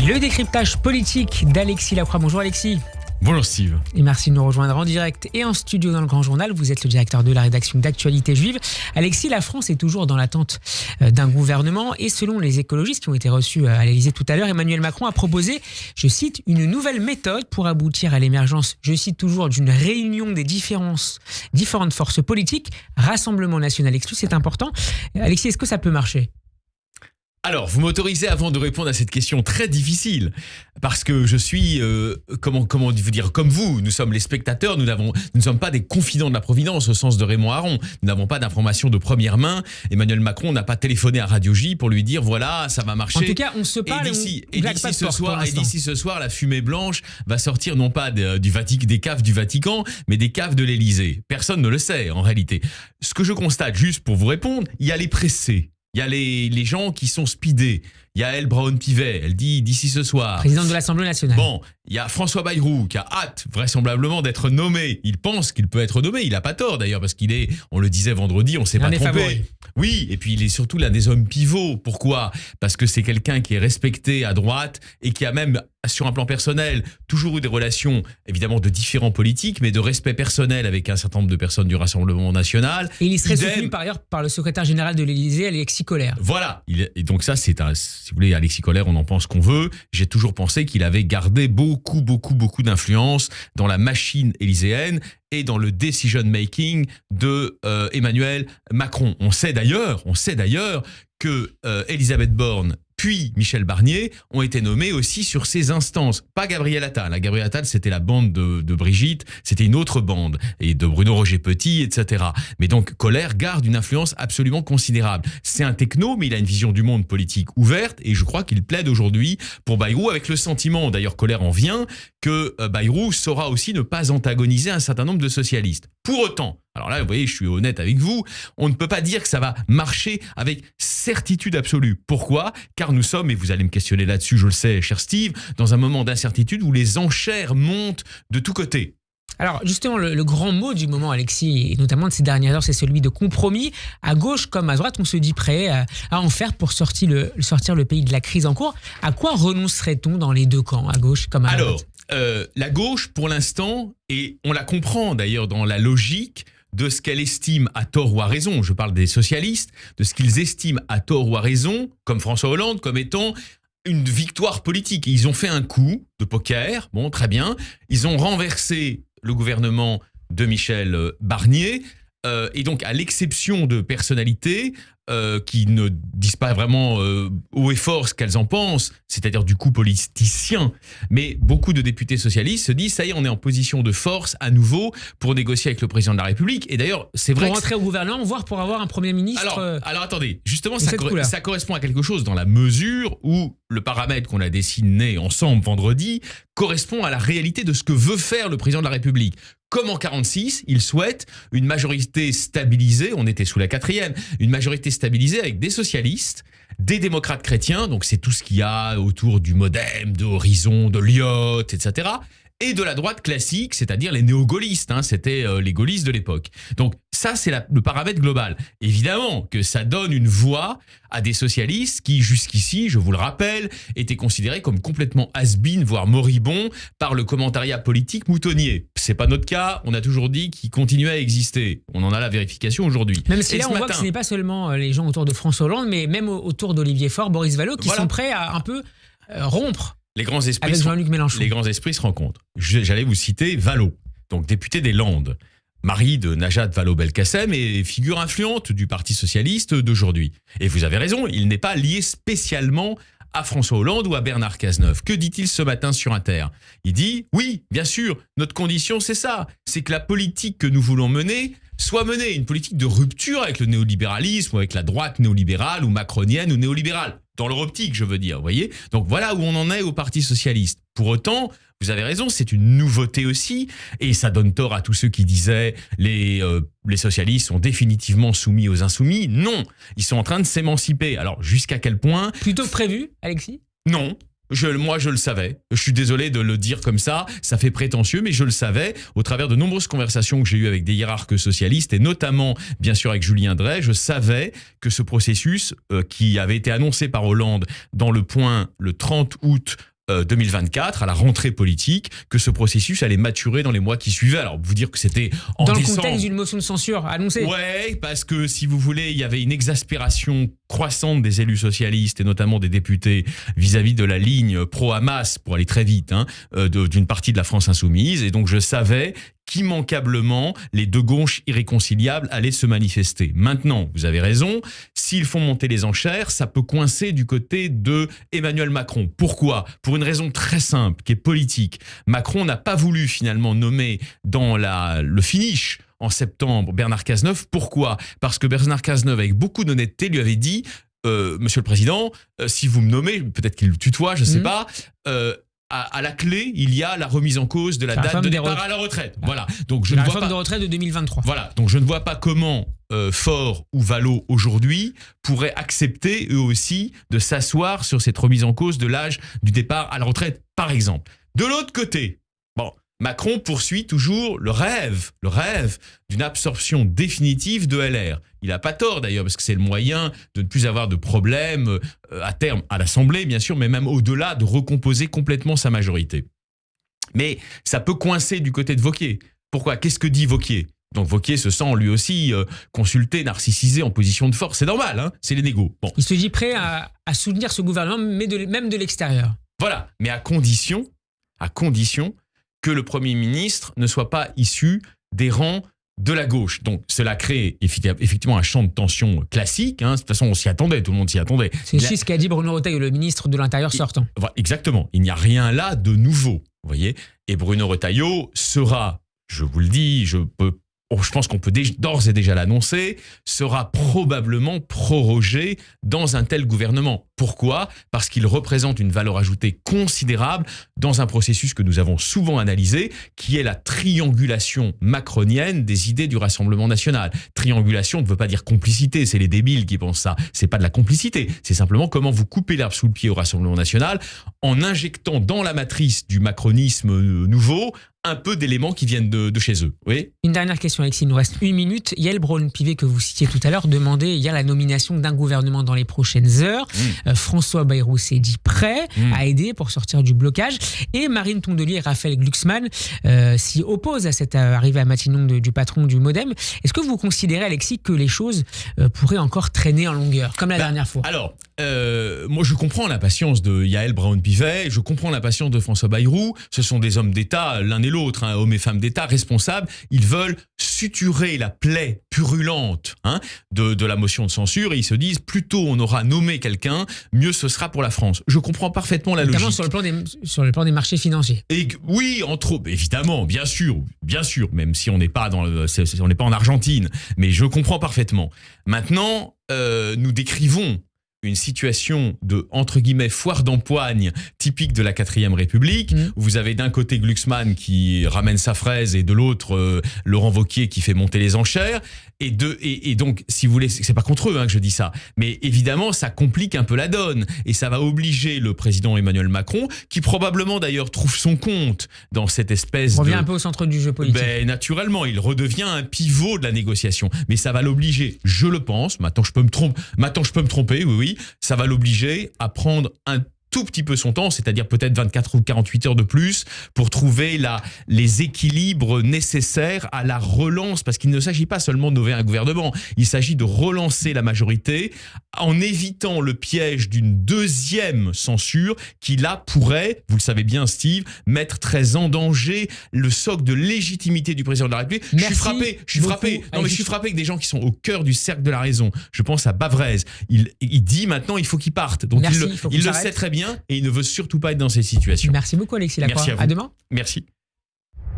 Le décryptage politique d'Alexis Lacroix. Bonjour Alexis. Bonjour Steve. Et merci de nous rejoindre en direct et en studio dans le Grand Journal. Vous êtes le directeur de la rédaction d'Actualité Juive. Alexis, la France est toujours dans l'attente d'un gouvernement et selon les écologistes qui ont été reçus à l'Élysée tout à l'heure, Emmanuel Macron a proposé, je cite, une nouvelle méthode pour aboutir à l'émergence, je cite toujours, d'une réunion des différentes forces politiques. Rassemblement national exclu, c'est important. Alexis, est-ce que ça peut marcher ? Alors, vous m'autorisez avant de répondre à cette question très difficile, parce que je suis, comment vous dire, comme vous, nous sommes les spectateurs, nous ne sommes pas des confidents de la Providence au sens de Raymond Aron, nous n'avons pas d'informations de première main, Emmanuel Macron n'a pas téléphoné à Radio J pour lui dire voilà, ça va marcher. En tout cas, on se parle et d'ici ce soir, la fumée blanche va sortir non pas des caves du Vatican, mais des caves de l'Élysée. Personne ne le sait en réalité. Ce que je constate, juste pour vous répondre, il y a les pressés. Il y a les gens qui sont speedés. Il y a Elle Braun-Pivet, elle dit d'ici ce soir. Présidente de l'Assemblée nationale. Bon, il y a François Bayrou qui a hâte vraisemblablement d'être nommé. Il pense qu'il peut être nommé. Il n'a pas tort d'ailleurs parce qu'il est, on le disait vendredi, on s'est pas trompé. Favoris. Oui, et puis il est surtout l'un des hommes pivots. Pourquoi ? Parce que c'est quelqu'un qui est respecté à droite et qui a même, sur un plan personnel, toujours eu des relations évidemment de différents politiques, mais de respect personnel avec un certain nombre de personnes du Rassemblement national. Et il serait soutenu par ailleurs par le secrétaire général de l'Élysée, Alexis Kohler. Voilà, et donc ça c'est si vous voulez, Alexis Kohler, on en pense qu'on veut. J'ai toujours pensé qu'il avait gardé beaucoup d'influence dans la machine élyséenne et dans le decision making de Emmanuel Macron. On sait d'ailleurs que Elisabeth Borne puis Michel Barnier ont été nommés aussi sur ces instances. Pas Gabriel Attal. Gabriel Attal, c'était la bande de Brigitte, c'était une autre bande, et de Bruno Roger Petit, etc. Mais donc, Kohler garde une influence absolument considérable. C'est un techno, mais il a une vision du monde politique ouverte, et je crois qu'il plaide aujourd'hui pour Bayrou, avec le sentiment, d'ailleurs Kohler en vient, que Bayrou saura aussi ne pas antagoniser un certain nombre de socialistes. Pour autant, alors là, vous voyez, je suis honnête avec vous, on ne peut pas dire que ça va marcher avec certitude absolue. Pourquoi ? Car nous sommes, et vous allez me questionner là-dessus, je le sais, cher Steve, dans un moment d'incertitude où les enchères montent de tous côtés. Alors justement, le grand mot du moment, Alexis, et notamment de ces dernières heures, c'est celui de compromis. À gauche comme à droite, on se dit prêt à en faire pour sortir le pays de la crise en cours. À quoi renoncerait-on dans les deux camps, à gauche comme à droite ? La gauche, pour l'instant, et on la comprend d'ailleurs dans la logique de ce qu'elle estime à tort ou à raison, je parle des socialistes, de ce qu'ils estiment à tort ou à raison, comme François Hollande, comme étant une victoire politique. Ils ont fait un coup de poker, bon, très bien, ils ont renversé le gouvernement de Michel Barnier, et donc à l'exception de personnalités qui ne disent pas vraiment haut et fort ce qu'elles en pensent, c'est-à-dire du coup politicien, mais beaucoup de députés socialistes se disent ça y est, on est en position de force à nouveau pour négocier avec le président de la République. Et d'ailleurs, c'est vrai pour rentrer au gouvernement, voire pour avoir un Premier ministre. Alors attendez, justement, ça correspond à quelque chose dans la mesure où le paramètre qu'on a dessiné ensemble vendredi correspond à la réalité de ce que veut faire le président de la République. Comme en 46, il souhaite une majorité stabilisée, on était sous la 4e, une majorité stabilisée avec des socialistes, des démocrates chrétiens, donc c'est tout ce qu'il y a autour du MoDem, de Horizon, de Lyot, etc., et de la droite classique, c'est-à-dire les néo-gaullistes, c'était les gaullistes de l'époque. Donc ça, c'est le paramètre global. Évidemment que ça donne une voix à des socialistes qui, jusqu'ici, je vous le rappelle, étaient considérés comme complètement has-been, voire moribonds, par le commentariat politique moutonnier. C'est pas notre cas, on a toujours dit qu'ils continuaient à exister. On en a la vérification aujourd'hui. Même si là, on voit que ce n'est pas seulement les gens autour de François Hollande, mais même autour d'Olivier Faure, Boris Vallaud, qui sont prêts à un peu rompre. Les grands esprits avec Jean-Luc Mélenchon. Les grands esprits se rencontrent. J'allais vous citer Vallaud, donc député des Landes, mari de Najat Vallaud-Belkacem et figure influente du Parti socialiste d'aujourd'hui. Et vous avez raison, il n'est pas lié spécialement à François Hollande ou à Bernard Cazeneuve. Que dit-il ce matin sur Inter ? Il dit « Oui, bien sûr, notre condition c'est ça, c'est que la politique que nous voulons mener soit menée, une politique de rupture avec le néolibéralisme ou avec la droite néolibérale ou macronienne ou néolibérale. » Dans leur optique, je veux dire, vous voyez ? Donc voilà où on en est au Parti socialiste. Pour autant, vous avez raison, c'est une nouveauté aussi, et ça donne tort à tous ceux qui disaient les socialistes sont définitivement soumis aux insoumis. Non, ils sont en train de s'émanciper. Alors jusqu'à quel point ? Plutôt que prévu, Alexis ? Non. Moi, je le savais. Je suis désolé de le dire comme ça fait prétentieux, mais je le savais. Au travers de nombreuses conversations que j'ai eues avec des hiérarques socialistes, et notamment, bien sûr, avec Julien Drey, je savais que ce processus qui avait été annoncé par Hollande dans Le Point le 30 août 2024, à la rentrée politique, que ce processus allait maturer dans les mois qui suivaient. Alors, vous dire que c'était en dans décembre... le contexte d'une motion de censure annoncée. Ouais, parce que si vous voulez, il y avait une exaspération croissante des élus socialistes et notamment des députés vis-à-vis de la ligne pro-Hamas, pour aller très vite, d'une partie de la France insoumise. Et donc, je savais qu'immanquablement, les deux gauches irréconciliables allaient se manifester. Maintenant, vous avez raison, s'ils font monter les enchères, ça peut coincer du côté de Emmanuel Macron. Pourquoi ? Pour une raison très simple, qui est politique. Macron n'a pas voulu finalement nommer dans le finish en septembre Bernard Cazeneuve. Pourquoi ? Parce que Bernard Cazeneuve, avec beaucoup d'honnêteté, lui avait dit Monsieur le Président, si vous me nommez, peut-être qu'il le tutoie, je ne sais pas, à la clé, il y a la remise en cause de la date de départ à la retraite. Voilà. Donc je la ne vois réforme pas de retraite de 2023. Voilà. Donc je ne vois pas comment Faure ou Vallot aujourd'hui pourraient accepter eux aussi de s'asseoir sur cette remise en cause de l'âge du départ à la retraite, par exemple. De l'autre côté, Macron poursuit toujours le rêve d'une absorption définitive de LR. Il n'a pas tort d'ailleurs, parce que c'est le moyen de ne plus avoir de problème à terme à l'Assemblée, bien sûr, mais même au-delà, de recomposer complètement sa majorité. Mais ça peut coincer du côté de Wauquiez. Pourquoi ? Qu'est-ce que dit Wauquiez ? Donc Wauquiez se sent lui aussi consulté, narcissisé, en position de force. C'est normal, c'est les négos. Bon. Il se dit prêt à soutenir ce gouvernement, mais même de l'extérieur. Voilà, mais à condition que le Premier ministre ne soit pas issu des rangs de la gauche. Donc cela crée effectivement un champ de tension classique. De toute façon, on s'y attendait, tout le monde s'y attendait. C'est aussi ce qu'a dit Bruno Retailleau, le ministre de l'Intérieur sortant. Exactement, il n'y a rien là de nouveau, vous voyez. Et Bruno Retailleau sera, je vous le dis, je pense qu'on peut d'ores et déjà l'annoncer, sera probablement prorogé dans un tel gouvernement. Pourquoi ? Parce qu'il représente une valeur ajoutée considérable dans un processus que nous avons souvent analysé, qui est la triangulation macronienne des idées du Rassemblement national. Triangulation ne veut pas dire complicité, c'est les débiles qui pensent ça. C'est pas de la complicité, c'est simplement comment vous coupez l'herbe sous le pied au Rassemblement national en injectant dans la matrice du macronisme nouveau un peu d'éléments qui viennent de chez eux. Oui. Une dernière question, Alexis, il nous reste 1 minute. Yael Braun-Pivet, que vous citiez tout à l'heure, demandait hier la nomination d'un gouvernement dans les prochaines heures. François Bayrou s'est dit prêt à aider pour sortir du blocage. Et Marine Tondelier et Raphaël Glucksmann s'y opposent à cette arrivée à Matignon du patron du Modem. Est-ce que vous considérez, Alexis, que les choses pourraient encore traîner en longueur, comme la dernière fois ? Alors, moi je comprends l'impatience de Yael Braun-Pivet, je comprends l'impatience de François Bayrou. Ce sont des hommes d'État, l'un et l'autre, hommes et femmes d'État responsables. Ils veulent suturer la plaie purulente de la motion de censure et ils se disent plus tôt on aura nommé quelqu'un, mieux ce sera pour la France. Je comprends parfaitement la notamment logique. Sur le plan des marchés financiers. Et oui, entre autres, évidemment, bien sûr, même si on n'est pas on n'est pas en Argentine, mais je comprends parfaitement. Maintenant, nous décrivons une situation de, entre guillemets, foire d'empoigne typique de la 4e République, où vous avez d'un côté Glucksmann qui ramène sa fraise et de l'autre Laurent Wauquiez qui fait monter les enchères. Et donc, si vous voulez, c'est pas contre eux que je dis ça, mais évidemment, ça complique un peu la donne. Et ça va obliger le président Emmanuel Macron, qui probablement d'ailleurs trouve son compte dans cette espèce revient un peu au centre du jeu politique. Naturellement, il redevient un pivot de la négociation. Mais ça va l'obliger, je le pense, maintenant je peux me tromper, oui, ça va l'obliger à prendre un tout petit peu son temps, c'est-à-dire peut-être 24 ou 48 heures de plus pour trouver les équilibres nécessaires à la relance, parce qu'il ne s'agit pas seulement de nommer un gouvernement, il s'agit de relancer la majorité en évitant le piège d'une deuxième censure qui là pourrait, vous le savez bien Steve, mettre très en danger le socle de légitimité du président de la République. Je suis frappé que des gens qui sont au cœur du cercle de la raison, je pense à Bavrez, il dit maintenant il faut qu'il parte, donc il le sait très bien et il ne veut surtout pas être dans cette situation. Merci beaucoup Alexis Lacroix. Merci à vous. À demain. Merci.